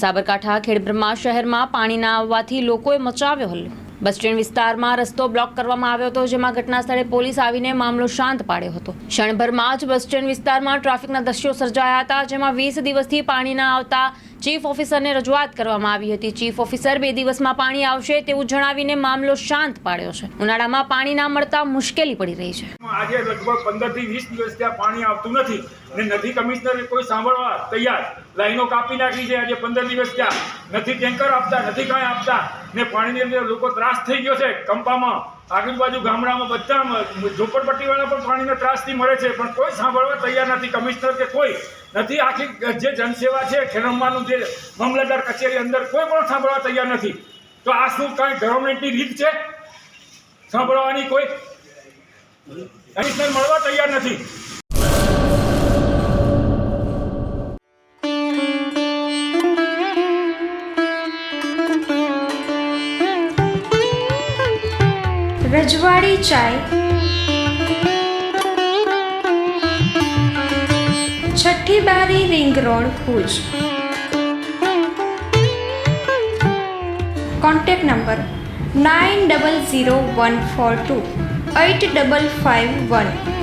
સાબરકાંઠા ખેડબ્રહ્મા શહેરમાં પાણી ના આવવાથી લોકોએ મચાવ્યો હલ્લો। બસ સ્ટેન્ડ વિસ્તારમાં રસ્તો બ્લોક કરવામાં આવ્યો હતો, જેમાં ઘટના સ્થળે પોલીસ આવીને મામલો શાંત પાડ્યો હતો। ક્ષણભરમાં જ બસ સ્ટેન્ડ વિસ્તારમાં ટ્રાફિકના દ્રશ્યો સર્જાયા હતા, જેમાં 20 દિવસથી પાણી ના આવતા ચીફ ઓફિસરને રજૂઆત કરવામાં આવી હતી। ચીફ ઓફિસર 2 દિવસમાં પાણી આવશે તેવું જણાવીને મામલો શાંત પાડ્યો છે। ઉનાળામાં પાણી ના મળતા મુશ્કેલી પડી રહી છે। આજે લગભગ 15 થી 20 દિવસ ત્યાં પાણી આવતું નથી અને નથી કમિશનર કોઈ સાંભળવા તૈયાર। લાઈનો કાપી નાખી છે। આજે 15 દિવસ ત્યાં નથી ટેન્કર આપતા, નથી કાંઈ આપતા ને પાણીની અંદર લોકો ત્રાસ થઈ ગયો છે। કંપામાં આજુબાજુ ગામડામાં બધા ઝોપડપટ્ટીવાળા પણ પાણીના ત્રાસથી મળે છે, પણ કોઈ સાંભળવા તૈયાર નથી, કમિશનર કે કોઈ નથી। આખી જે જનસેવા છે ખેડબ્રહ્માનું જે મામલતદાર કચેરી અંદર કોઈ પણ સાંભળવા તૈયાર નથી। તો આ શું કાંઈ ગવર્મેન્ટની રીત છે સાંભળવાની? કોઈ કમિશનર મળવા તૈયાર નથી। રજવાડી ચાય, છઠ્ઠી બારી, ring road, Bhuj. Contact number 9001428551।